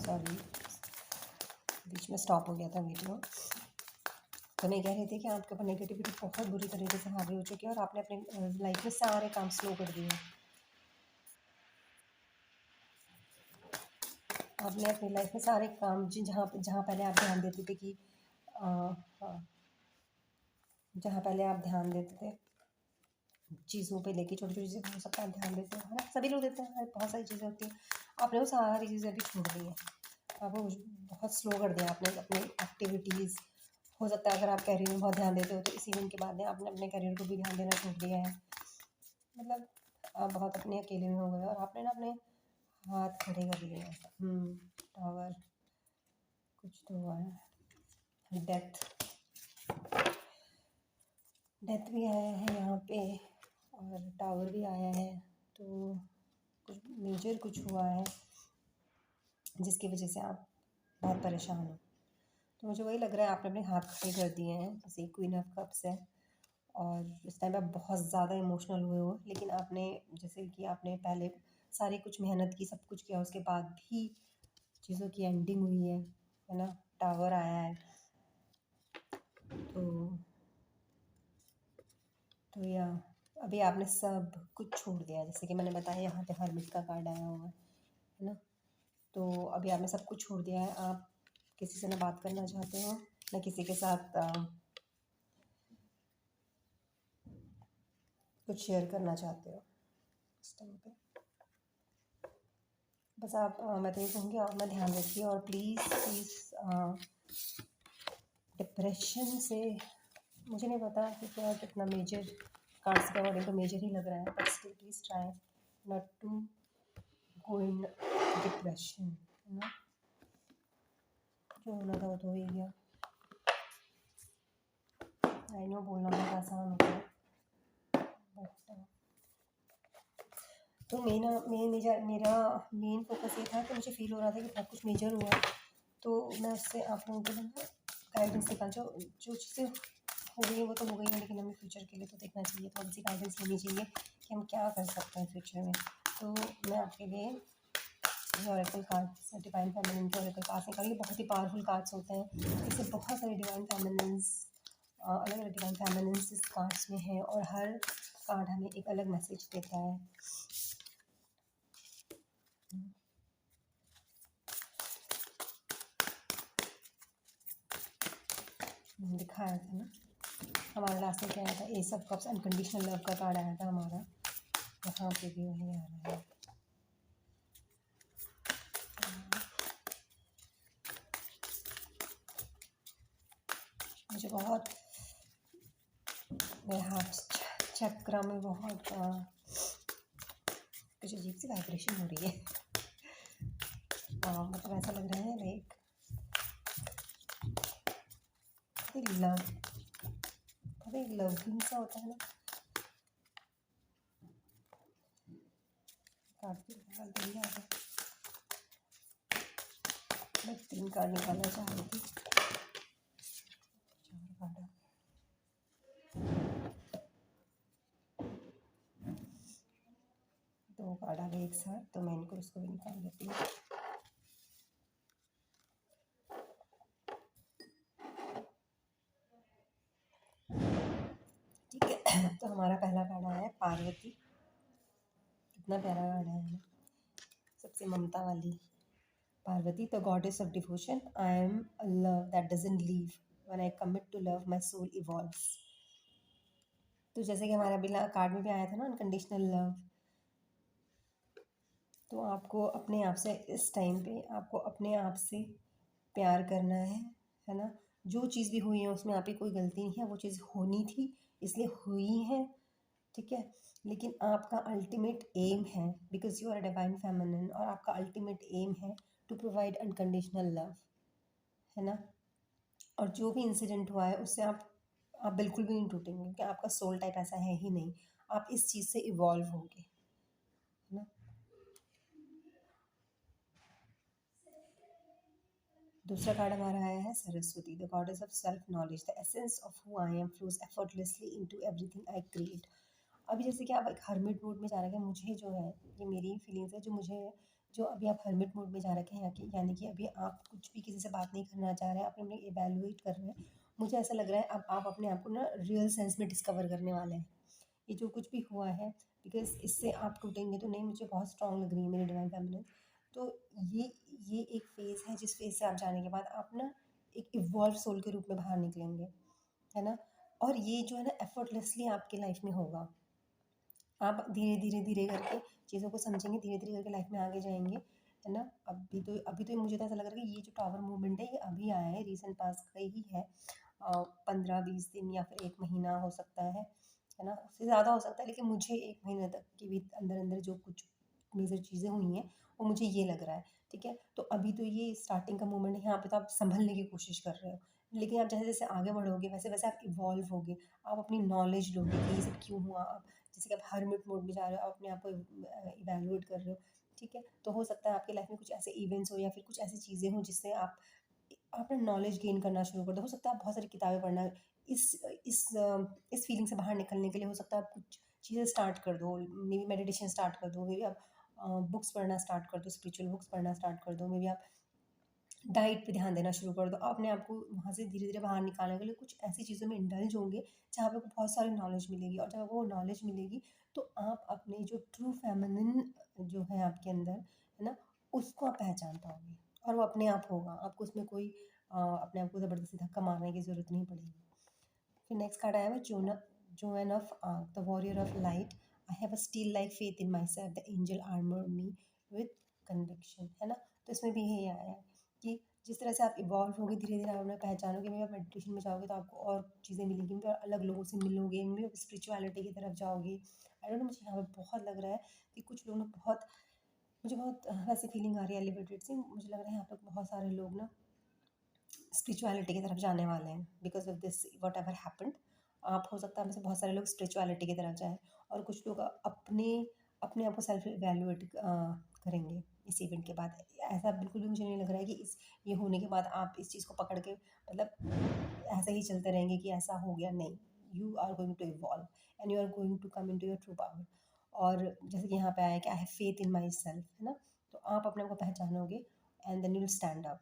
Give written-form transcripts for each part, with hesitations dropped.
Sorry, बीच में stop हो गया था वीडियो। तो मैं कह रही थी कि आपके ऊपर नेगेटिविटी बहुत बुरी तरीके से हावी हो चुकी है और आपने अपने लाइफ में सारे काम स्लो कर दिए। आपने अपनी लाइफ में सारे काम जहाँ जहाँ पहले आप ध्यान देते थे कि हाँ, जहाँ पहले आप ध्यान देते थे चीज़ों पे लेके, छोटी छोटी चीज़ें हो सकता है आप ध्यान देते हैं, है ना, सभी लोग देते हैं, बहुत सारी चीज़ें होती हैं। आपने वो सारी चीज़ें अभी छोड़ दी हैं, आपको बहुत स्लो कर दिया आपने अपनी एक्टिविटीज़। हो सकता है अगर आप करियर में बहुत ध्यान देते हो तो इस इवेंट के बाद आपने अपने करियर को भी ध्यान देना छोड़ दिया है। मतलब आप बहुत अपने अकेले में हो गए और आपने ना अपने हाथ खड़े कर लिए हैं। टावर, कुछ तो हुआ है, डेथ डेथ भी आया है यहाँ पे और टावर भी आया है। तो कुछ मेजर कुछ हुआ है जिसकी वजह से आप बहुत परेशान हो। तो मुझे वही लग रहा है आपने अपने हाथ खड़े कर दिए हैं, जैसे क्वीन ऑफ कप्स है और इस टाइम आप बहुत ज़्यादा इमोशनल हुए हो। लेकिन आपने, जैसे कि आपने पहले सारी कुछ मेहनत की, सब कुछ किया, उसके बाद भी चीज़ों की एंडिंग हुई है ना, टावर आया है। तो या अभी आपने सब कुछ छोड़ दिया, जैसे कि मैंने बताया यहाँ पे हरमिट का कार्ड आया हुआ है ना। तो अभी आपने सब कुछ छोड़ दिया है, आप किसी से ना बात करना चाहते हो, ना किसी के साथ कुछ शेयर करना चाहते हो इस टाइम पे। बस आप मैं तो ये कहूँगी आप अपना ध्यान रखिए और प्लीज़ डिप्रेशन से, मुझे नहीं पता कि क्या कितना मेजर, कार्ड्स के अकॉर्डिंग तो मेजर ही लग रहा है, but still please try not to go in depression, है ना। जो होना था वो तो हो ही गया। आई नो बोलना बहुत आसान होता है, बट तो मेरा मेन फोकस ये था कि मुझे फील हो रहा था कि बहुत कुछ मेजर हुआ, तो मैं उससे आप लोगों को ना गाइडेंस निकाल, जो चीज़ें हो गई वो तो हो गई है, लेकिन हमें फ्यूचर के लिए तो देखना चाहिए, थोड़ी सी गाइडेंस लेनी चाहिए कि हम क्या कर सकते हैं फ्यूचर में। तो मैं आपके लिए ऑरेकल कार्ड्स, डिवाइन फेमिनिन के ऑरेकल कार्ड्स निकालिए। बहुत ही पावरफुल कार्ड्स होते हैं, इससे बहुत सारे डिवाइन फेमिनिन्स, अलग अलग डिवाइन फेमिनिन्स इस कार्ड्स में है और हर कार्ड हमें एक अलग मैसेज देता है। दिखाया था ना हमारा लास्ट में क्या आया था, S of cups, unconditional love का कार्ड आया था हमारा, यहाँ पे भी वही आ रहा है। मुझे बहुत, मेरे हाथ चक्र में बहुत कुछ अजीब सी वाइब्रेशन हो रही है। मतलब ऐसा लग रहा है लाइक लव, बहुत लविंग सा होता है ना। काफ़ी जल्दी आ गया, मैं 3 कार्ड निकालना चाह रही थी, 4 कार्ड, 2 कार्ड आ गए एक साथ, तो मैं इनको इसको भी निकाल लेती हूँ। ठीक है, तो हमारा पहला कार्ड आया है पार्वती। कितना प्यारा कार्ड है ना, सबसे ममता वाली Parvati, the goddess of devotion. I am a love that doesn't leave, when I commit to love my soul evolves. तो जैसे कि हमारा बिना कार्ड में भी आया था ना, अनकंडीशनल लव, तो आपको अपने आप से इस टाइम पे आपको अपने आप से प्यार करना है ना। जो चीज़ भी हुई है उसमें आपकी कोई गलती नहीं है, वो चीज़ होनी थी इसलिए हुई है, ठीक है। लेकिन आपका अल्टीमेट एम है, because you are a divine feminine, और आपका अल्टीमेट एम है टू प्रोवाइड अनकंडीशनल लव, है ना। और जो भी इंसिडेंट हुआ है उससे आप बिल्कुल भी नहीं टूटेंगे, क्योंकि आपका सोल टाइप ऐसा है ही नहीं, आप इस चीज़ से इवॉल्व होंगे, है ना। दूसरा कार्ड हमारा आया है Saraswati, the goddess of self knowledge, the essence of who I am flows effortlessly into everything I create. अभी जैसे कि आप एक हर्मिट मोड में जा रहे हैं, मुझे जो है, ये मेरी फीलिंग्स है, जो मुझे जो अभी आप हर्मिट मोड में जा रखे हैं, यानी कि अभी आप कुछ भी किसी से बात नहीं करना चाह रहे हैं, आप अपने इवैल्यूएट कर रहे हैं। मुझे ऐसा लग रहा है अब आप अपने आप को ना रियल सेंस में डिस्कवर करने वाले हैं। ये जो कुछ भी हुआ है, बिकॉज़ इससे आप टूटेंगे तो नहीं, मुझे बहुत स्ट्रॉन्ग लग रही है मेरी डिवाइन फेमिनिन। तो ये ये एक फ़ेज़ है जिस फ़ेज़ से आप जाने के बाद आप ना एक इवॉल्व सोल के रूप में बाहर निकलेंगे, है ना? और ये जो है ना एफर्टलेसली आपकी लाइफ़ में होगा। आप धीरे धीरे धीरे करके चीज़ों को समझेंगे, धीरे धीरे करके लाइफ में आगे जाएंगे, है ना? अभी तो मुझे तो ऐसा लग रहा है कि ये जो टावर मूवमेंट है ये अभी आया है, रीसेंट पास का ही है। 15-20 दिन या फिर 1 महीना हो सकता है ना? उससे ज़्यादा हो सकता है, लेकिन मुझे 1 महीने तक के भी अंदर अंदर जो कुछ मेजर चीज़ें हुई हैं वो मुझे ये लग रहा है। ठीक है, तो अभी तो ये स्टार्टिंग का मोमेंट है, यहाँ पे तो आप संभलने की कोशिश कर रहे हो, लेकिन आप जैसे जैसे आगे बढ़ोगे वैसे वैसे आप इवॉल्व होगे, आप अपनी नॉलेज लोगे कि ये सब क्यों हुआ। जैसे कि आप हर्मिट मोड में जा रहे हो, आप अपने आप को इवैल्यूएट कर रहे हो, ठीक है? तो हो सकता है आपकी लाइफ में कुछ ऐसे इवेंट्स हो या फिर कुछ ऐसी चीज़ें हों जिससे आप ना नॉलेज गेन करना शुरू कर दो। हो सकता है आप बहुत सारी किताबें पढ़ना, इस इस इस फीलिंग से बाहर निकलने के लिए हो सकता है आप कुछ चीज़ें स्टार्ट कर दो, मे बी मेडिटेशन स्टार्ट कर दो, मे बी आप बुक्स पढ़ना स्टार्ट कर दो, स्पिरिचुअल बुक्स पढ़ना स्टार्ट कर दो, मे बी आप डाइट पे ध्यान देना शुरू कर दो। अपने आप को वहाँ से धीरे-धीरे बाहर निकालने के लिए कुछ ऐसी चीज़ों में इंडल्ज होंगे, जहाँ पे आपको बहुत सारी नॉलेज मिलेगी, और जब आपको वो नॉलेज मिलेगी, तो आप अपने जो ट्रू फेमिनिन जो है आपके अंदर, है ना? उसको आप पहचान पाओगे और वो अपने आप होगा। आपको उसमें कोई अपने आप को ज़बरदस्ती धक्का मारने की ज़रूरत नहीं पड़ेगी। फिर नेक्स्ट कार्ड आया है zone of arc, the warrior of light. I have a steel like faith in my self, the angel armour me with conviction, है ना? तो इसमें भी यही आया है कि जिस तरह से आप इवॉल्व होगे, धीरे धीरे आप अपना पहचानोगे, मे आप मेडिटेशन में जाओगे तो आपको और चीज़ें मिलेंगी, और अलग लोगों से मिलोगे, मे आप स्पिरिचुअलिटी की तरफ जाओगे। आई डोंट नो, मुझे यहाँ पे बहुत लग रहा है कि कुछ लोग ना बहुत, मुझे बहुत वैसी फीलिंग आ रही है एलिवेटेड सी, मुझे लग रहा है यहाँ पे बहुत सारे लोग ना स्पिरिचुअलिटी की तरफ जाने वाले हैं because of this what ever happened. आप हो सकता है में से बहुत सारे लोग स्पिरिचुअलिटी की तरफ जाएँ, और कुछ लोग अपने अपने आप को सेल्फ इवैल्यूएट करेंगे इस इवेंट के बाद। ऐसा बिल्कुल भी मुझे नहीं लग रहा है कि इस ये होने के बाद आप इस चीज़ को पकड़ के मतलब ऐसे ही चलते रहेंगे कि ऐसा हो गया, नहीं। You are going to evolve and you are going to come into your true power. और जैसे कि यहाँ पे आया कि I have faith in myself, है ना? तो आप अपने आप को पहचानोगे and then you will stand up,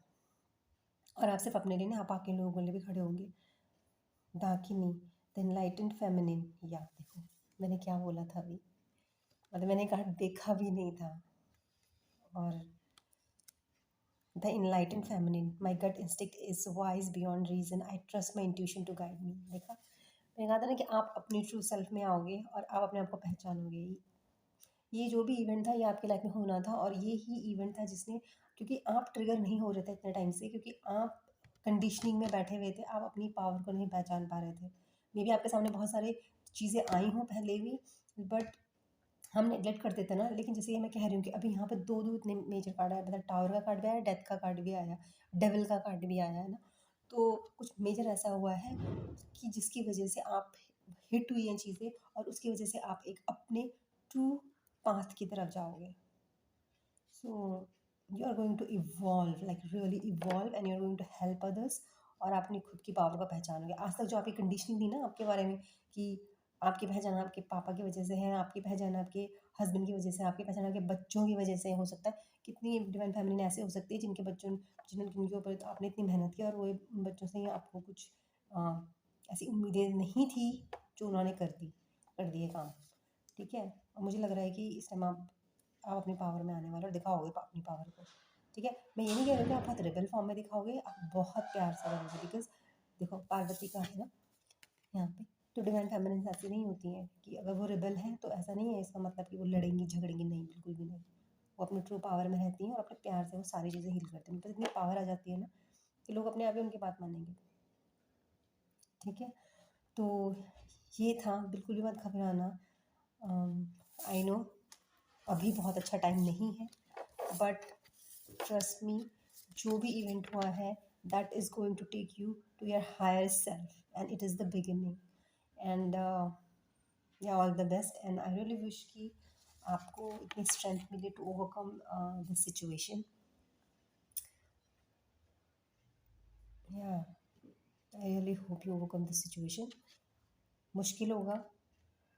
और आप सिर्फ अपने लिए नहीं, आप बाकी लोगों के लिए भी खड़े होंगे। दाकिनी, द एनलाइटेंड फेमिनिन, या देखो मैंने क्या बोला था अभी, मतलब मैंने कहा देखा भी नहीं था। और the enlightened feminine, my gut instinct is wise beyond reason, I trust my intuition to guide me. देखा, मैंने कहा था ना कि आप अपनी ट्रू सेल्फ में आओगे और आप अपने आप को पहचानोगे। ये जो भी इवेंट था ये आपकी लाइफ में होना था, और ये ही इवेंट था जिसने, क्योंकि आप ट्रिगर नहीं हो रहे थे इतने टाइम से, क्योंकि आप कंडीशनिंग में बैठे हुए थे, आप अपनी पावर को नहीं पहचान पा रहे थे। मे बी आपके सामने बहुत सारी चीज़ें आई हों पहले भी, बट हम नेगलेक्ट करते थे ना। लेकिन जैसे ये मैं कह रही हूँ कि अभी यहाँ पे दो दो इतने मेजर कार्ड आया, मतलब टावर का कार्ड भी आया, डेथ का कार्ड भी आया, डेविल का कार्ड भी आया, है ना? तो कुछ मेजर ऐसा हुआ है कि जिसकी वजह से आप हिट हुई हैं चीज़ें, और उसकी वजह से आप एक अपने ट्रू पाथ की तरफ जाओगे। So you are going to evolve, like really evolve, and you are going to help others, और आप अपनी खुद की पावर को पहचानोगे। आज तक जो आपकी कंडीशनिंग थी ना आपके बारे में, कि आपकी पहचान आपके पापा की वजह से है, आपकी पहचान आपके हस्बैंड की वजह से, आपकी पहचान आपके बच्चों की वजह से हो सकता है। कितनी डिवाइन फैमिली ऐसे हो सकती है जिनके बच्चों जिनके ऊपर तो आपने इतनी मेहनत की, और वो उन बच्चों से ही आपको कुछ अ, ऐसी उम्मीदें नहीं थी जो उन्होंने कर दिए काम। ठीक है, और मुझे लग रहा है कि इस टाइम आप अपनी पावर में आने वाले और दिखाओगे अपनी पावर को। ठीक है, मैं ये नहीं कह रही हूँ कि आप बहुत रेबल फॉर्म में दिखाओगे, आप बहुत प्यार से करोगे, बिकॉज देखो पार्वती का है ना यहाँ पे, तो डिवाइन फेमिनिन ऐसी नहीं होती हैं कि अगर वो रिबल हैं तो ऐसा नहीं है इसका मतलब कि वो लड़ेंगी झगड़ेंगी, नहीं, बिल्कुल भी नहीं। वो अपने ट्रू पावर में रहती हैं और अपने प्यार से वो सारी चीज़ें हील करती हैं। उनके पास इतनी पावर आ जाती है ना कि लोग अपने आप ही उनकी बात मानेंगे। ठीक है, तो ये था, बिल्कुल भी मत घबराना। आई नो अभी बहुत अच्छा टाइम नहीं है, बट ट्रस्ट मी, जो भी इवेंट हुआ है that is going to take you to your higher self, and it is the beginning. And yeah all the best, and I really wish कि आपको इतनी स्ट्रेंथ मिले to overcome this situation. Yeah I really hope you overcome this situation. मुश्किल होगा,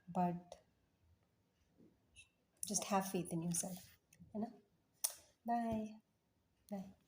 but just have faith in yourself, है ना? Bye bye.